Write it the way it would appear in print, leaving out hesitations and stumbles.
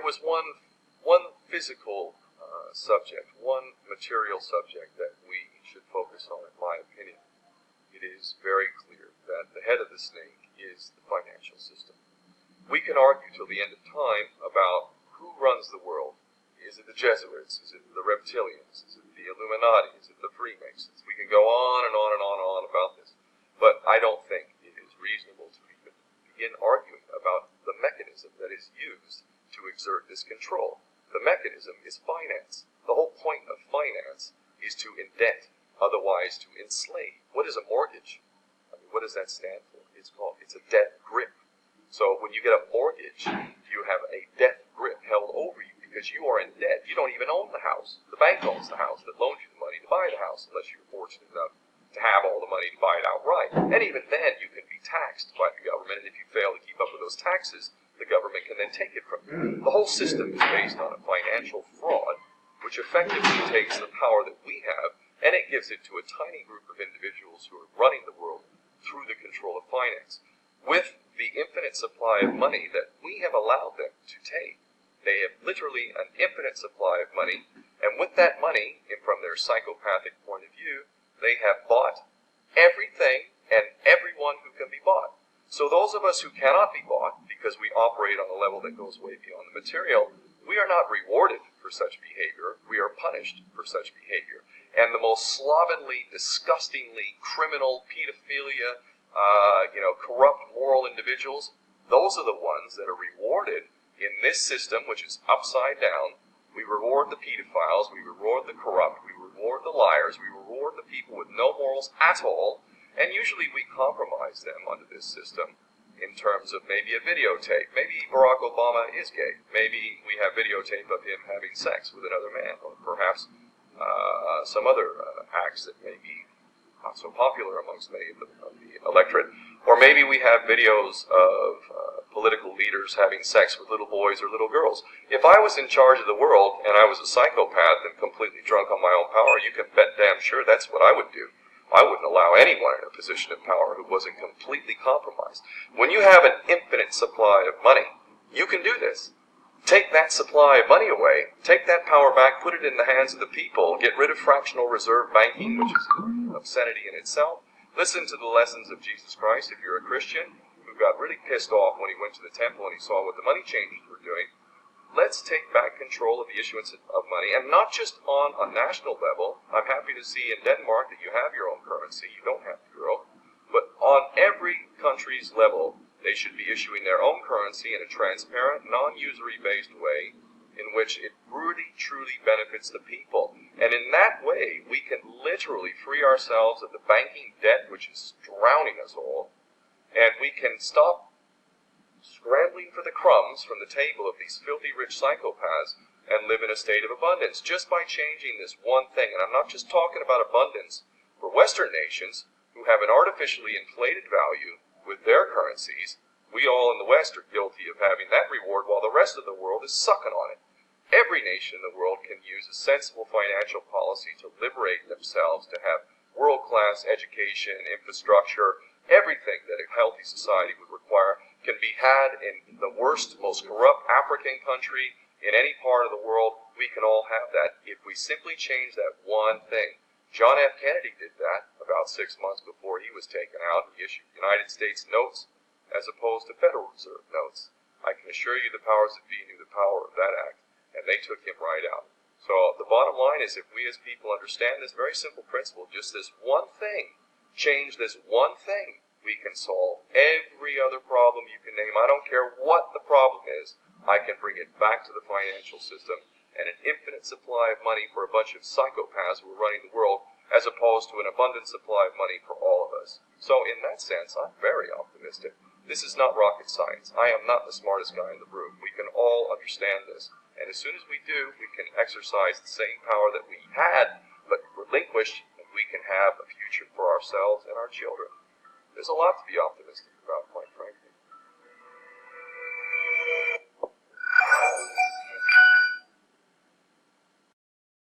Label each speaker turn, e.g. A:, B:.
A: was one physical subject, one material subject that we should focus on, in my opinion, it is very clear that the head of the snake is the financial system. We can argue till the end of time about who runs the world. Is it the Jesuits? Is it the reptilians? Is it the Illuminati? Is it the Freemasons? We can go on and on and on and on about this. But I don't think it is reasonable to even begin arguing about the mechanism that is used to exert this control. The mechanism is finance. The whole point of finance is to indent, otherwise to enslave. What is a mortgage? I mean, what does that stand for? It's a death grip. So when you get a mortgage, you have a death grip held over you because you are in debt. You don't even own the house. The bank owns the house that loaned you the money to buy the house, unless you're fortunate enough to have all the money to buy it outright. And even then, you can be taxed by the government, and if you fail to keep up with those taxes, the government can then take it from you. The whole system is based on a financial fraud, which effectively takes the power that we have, and it gives it to a tiny group of individuals who are running the world through the control of finance. With the infinite supply of money that we have allowed them to take, they have literally an infinite supply of money, and with that money, and from their psychopathic point of view, they have bought everything and everyone who can be bought. So those of us who cannot be bought, because we operate on a level that goes way beyond the material, we are not rewarded for such behavior, we are punished for such behavior. And the most slovenly, disgustingly criminal, pedophilia, corrupt moral individuals, those are the ones that are rewarded in this system, which is upside down. We reward the pedophiles, we reward the corrupt, we reward the liars, we reward the people with no morals at all, and usually we compromise them under this system in terms of maybe a videotape. Maybe Barack Obama is gay. Maybe we have videotape of him having sex with another man, or perhaps some other acts that may be not so popular amongst many of the electorate. Or maybe we have videos of political leaders having sex with little boys or little girls. If I was in charge of the world and I was a psychopath and completely drunk on my own power, you can bet damn sure that's what I would do. I wouldn't allow anyone in a position of power who wasn't completely compromised. When you have an infinite supply of money, you can do this. Take that supply of money away, take that power back, put it in the hands of the people, get rid of fractional reserve banking, which is an obscenity in itself. Listen to the lessons of Jesus Christ if you're a Christian who got really pissed off when he went to the temple and he saw what the money changers were doing. Let's take back control of the issuance of money, and not just on a national level. I'm happy to see in Denmark that you have your own currency, you don't have the euro, but on every country's level, they should be issuing their own currency in a transparent, non-usury based way in which it really, truly benefits the people. And in that way, we can literally free ourselves of the banking debt which is drowning us all, and we can stop scrambling for the crumbs from the table of these filthy rich psychopaths and live in a state of abundance just by changing this one thing. And I'm not just talking about abundance for Western nations who have an artificially inflated value with their currencies. We all in the West are guilty of having that reward while the rest of the world is sucking on it. Every nation in the world can use a sensible financial policy to liberate themselves, to have world-class education, infrastructure, everything that a healthy society would require can be had in the worst, most corrupt African country in any part of the world. We can all have that if we simply change that one thing. John F. Kennedy did that about 6 months before he was taken out. He issued United States notes as opposed to Federal Reserve notes. I can assure you the powers that be knew the power of that act, and they took him right out. So the bottom line is, if we as people understand this very simple principle, just this one thing, change this one thing, we can solve every other problem you can name. I don't care what the problem is. I can bring it back to the financial system and an infinite supply of money for a bunch of psychopaths who are running the world, as opposed to an abundant supply of money for all of us. So in that sense, I'm very optimistic. This is not rocket science. I am not the smartest guy in the room. We can all understand this. And as soon as we do, we can exercise the same power that we had, but relinquished, and we can have a future for ourselves and our children. There's a lot to be optimistic